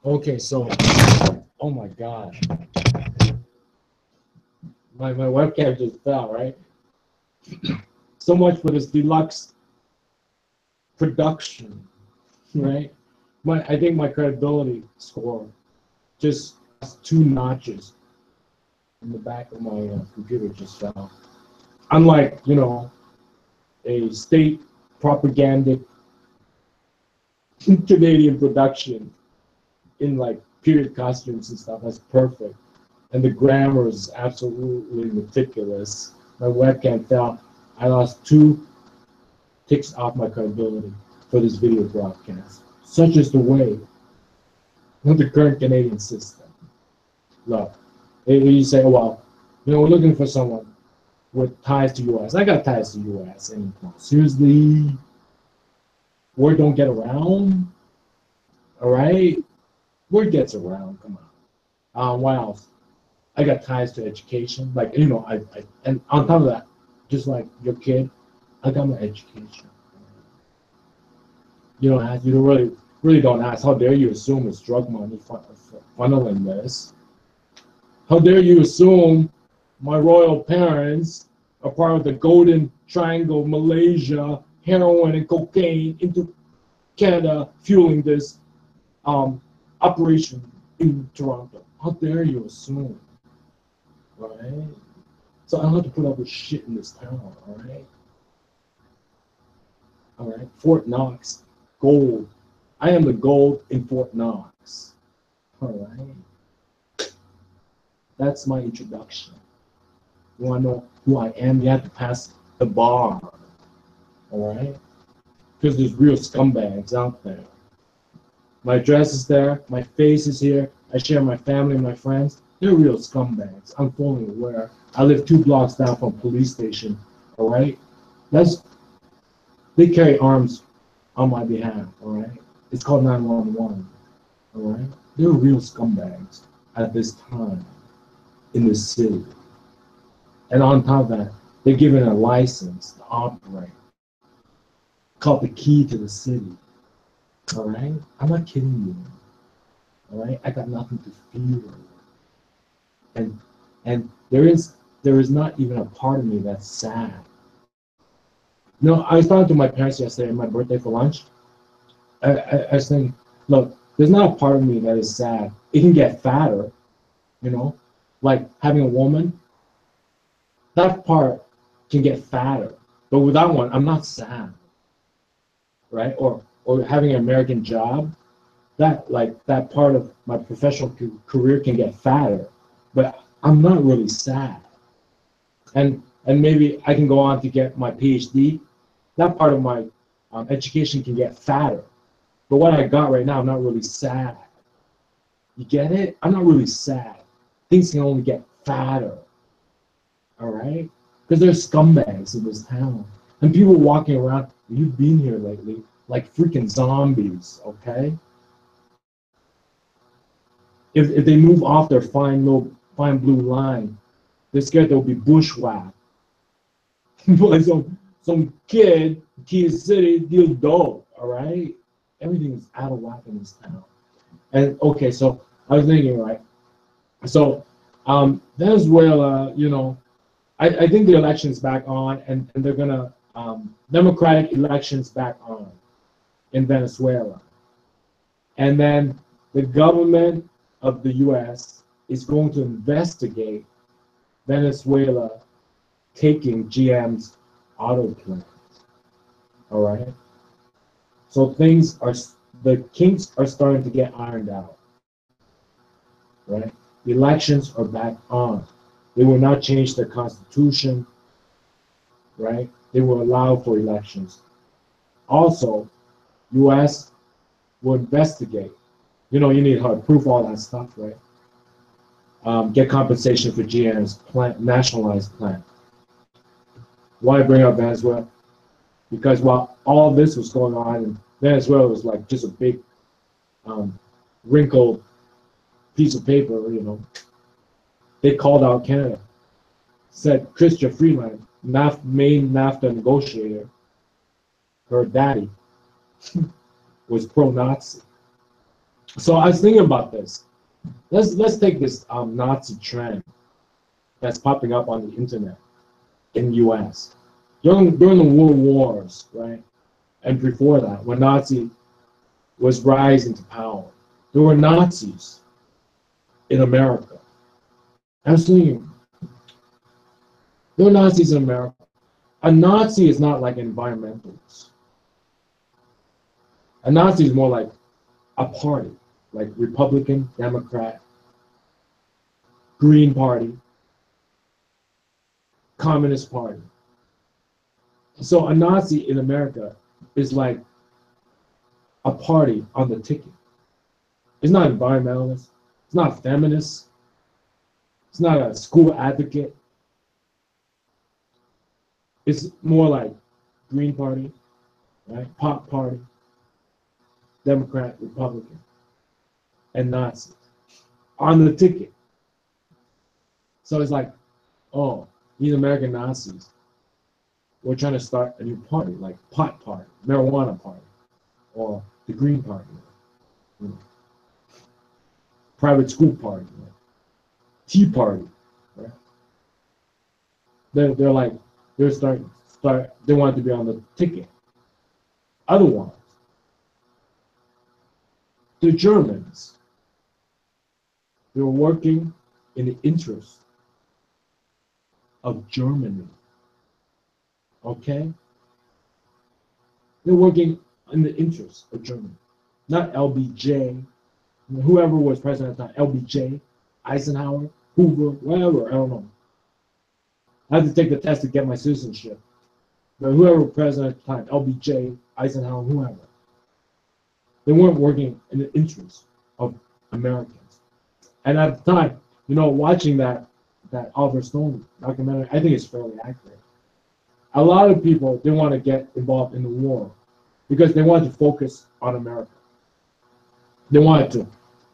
Okay, so, oh my God, my webcam just fell, right? So much for this deluxe production, right? I think my credibility score just 2 notches in the back of my computer just fell. Unlike, a state propagandic Canadian production in like period costumes and stuff, that's perfect. And the grammar is absolutely meticulous. My webcam fell. I lost 2 ticks off my credibility for this video broadcast. Such is the way of the current Canadian system. Look, you say, oh, well, we're looking for someone with ties to U.S. I got ties to U.S. And seriously, word don't get around. All right, word gets around. Come on. What else? I got ties to education. Like and on top of that, just like your kid, I got my education. You don't ask. You don't really don't ask. How dare you assume it's drug money funneling this? How dare you assume my royal parents are part of the Golden Triangle, Malaysia, heroin and cocaine into Canada, fueling this operation in Toronto? How dare you assume? Right? So I don't have to put up with shit in this town, all right? All right, Fort Knox, gold. I am the gold in Fort Knox. All right. That's my introduction. You want to know who I am? You have to pass the bar. All right? Because there's real scumbags out there. My address is there. My face is here. I share my family and my friends. They're real scumbags. I'm fully aware. I live 2 blocks down from a police station. All right? They carry arms on my behalf. All right? It's called 911. All right? They're real scumbags at this time in this city. And on top of that, they're given a license to operate, called the key to the city. All right? I'm not kidding you. All right? I got nothing to fear. And there is not even a part of me that's sad. I was talking to my parents yesterday on my birthday for lunch. I was thinking, look, there's not a part of me that is sad. It can get fatter, like having a woman. That part can get fatter, but with that one, I'm not sad, right? Or having an American job, that part of my professional career can get fatter, but I'm not really sad. And maybe I can go on to get my PhD. That part of my education can get fatter, but what I got right now, I'm not really sad. You get it? I'm not really sad. Things can only get fatter. All right? Because there's scumbags in this town. And people walking around, you've been here lately, like freaking zombies, okay? If they move off their fine blue line, they're scared they'll be bushwhacked. Like some kid, Kansas City, deal dope, all right? Everything is out of whack in this town. And okay, so I was thinking, right? So Venezuela, I think the election's back on, and they're gonna democratic elections back on in Venezuela, and then the government of the U.S. is going to investigate Venezuela taking GM's auto plant. All right, so the kinks are starting to get ironed out. Right, the elections are back on. They will not change their constitution, right? They will allow for elections. Also, U.S. will investigate. You need how to prove all that stuff, right? Get compensation for GM's plant, nationalized plant. Why bring up Venezuela? Because while all this was going on, Venezuela was like just a big wrinkled piece of paper, They called out Canada. Said Chrystia Freeland, main NAFTA negotiator, her daddy was pro-Nazi. So I was thinking about this. Let's take this Nazi trend that's popping up on the internet in the U.S. During the World Wars, right, and before that, when Nazi was rising to power, there were Nazis in America. I was thinking, there were Nazis in America. A Nazi is not like an environmentalist. A Nazi is more like a party, like Republican, Democrat, Green Party, Communist Party. So a Nazi in America is like a party on the ticket. It's not environmentalist. It's not feminist. It's not a school advocate. It's more like Green Party, right? Pop Party, Democrat, Republican, and Nazi on the ticket. So it's like, oh, these American Nazis, we're trying to start a new party, like pot party, marijuana party, or the Green Party, you know, private school party, right? Tea Party, right? They're like, they're they want to be on the ticket. Otherwise, the Germans, they were working in the interest of Germany. Okay? They're working in the interest of Germany, not LBJ, whoever was president at the time, LBJ, Eisenhower, Hoover, whatever, I don't know. I had to take the test to get my citizenship. But whoever was president at the time, LBJ, Eisenhower, whoever, they weren't working in the interest of Americans. And at the time, you know, watching that Oliver Stone documentary, I think it's fairly accurate. A lot of people didn't want to get involved in the war because they wanted to focus on America. They wanted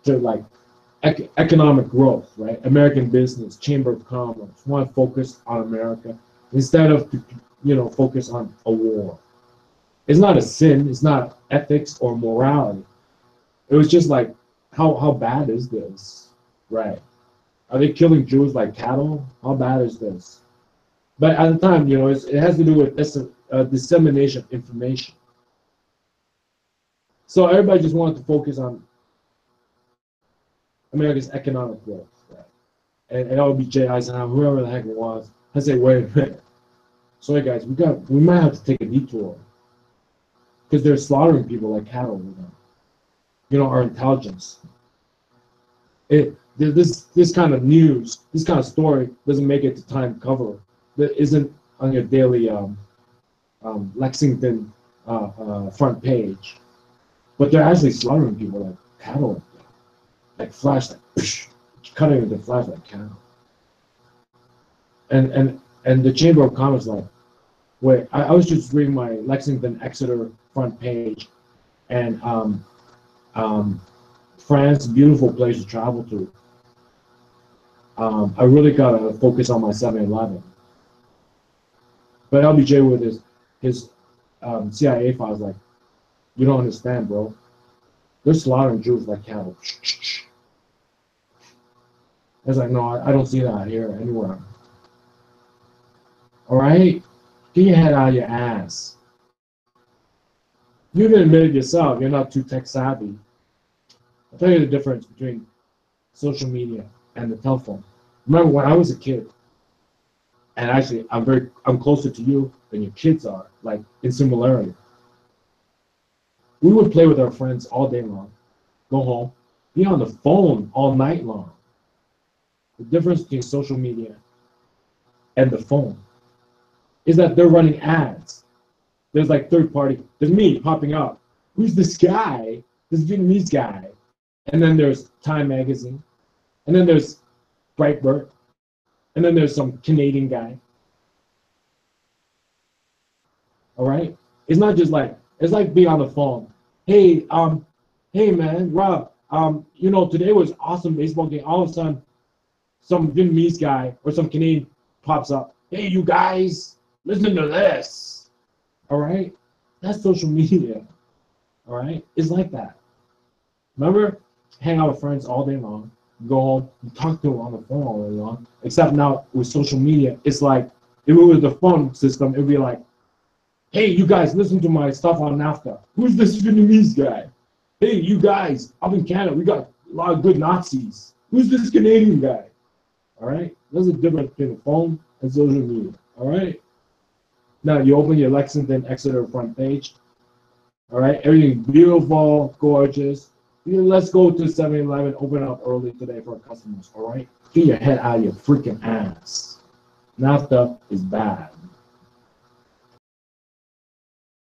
to like economic growth, right? American business, Chamber of Commerce, want to focus on America instead of, you know, focus on a war. It's not a sin. It's not ethics or morality. It was just like, how bad is this, right? Are they killing Jews like cattle? How bad is this? But at the time, you know, it has to do with dissemination of information. So everybody just wanted to focus on America's economic growth, right? And LBJ, Eisenhower, whoever the heck it was, I say, wait a minute. Sorry guys, we might have to take a detour because they're slaughtering people like cattle. You know, our intelligence. This kind of news, this kind of story doesn't make it to Time cover. That isn't on your daily Lexington front page, but they're actually slaughtering people like cattle, like flash, like psh, cutting into flash like cattle. And the Chamber of Commerce, like, wait, I was just reading my Lexington Exeter front page, and France, beautiful place to travel to. I really gotta focus on my 7-Eleven. But LBJ with his CIA files, like, you don't understand, bro. They're slaughtering Jews like cattle. I was like, no, I don't see that here anywhere. All right, get your head out of your ass. You can admit it yourself. You're not too tech savvy. I'll tell you the difference between social media and the telephone. Remember when I was a kid, and actually I'm closer to you than your kids are, like in similarity. We would play with our friends all day long, go home, be on the phone all night long. The difference between social media and the phone is that they're running ads. There's like third party, there's me popping up. Who's this guy? This Vietnamese guy. And then there's Time Magazine. And then there's Breitbart. And then there's some Canadian guy. All right? It's not just like, it's like being on the phone. Hey, hey man, Rob, you know, today was an awesome baseball game. All of a sudden, some Vietnamese guy or some Canadian pops up. Hey, you guys, listen to this. All right? That's social media. All right? It's like that. Remember, hang out with friends all day long, go home, you talk to them on the phone all day long. Except now with social media, it's like if it was the phone system, it'd be like, hey, you guys, listen to my stuff on NAFTA. Who's this Vietnamese guy? Hey, you guys, up in Canada, we got a lot of good Nazis. Who's this Canadian guy? All right, there's a difference between the phone and social media. All right. Now you open your Lexington Exeter front page. All right, everything beautiful, gorgeous. Let's go to 7-Eleven, open up early today for our customers. All right, get your head out of your freaking ass. NAFTA is bad.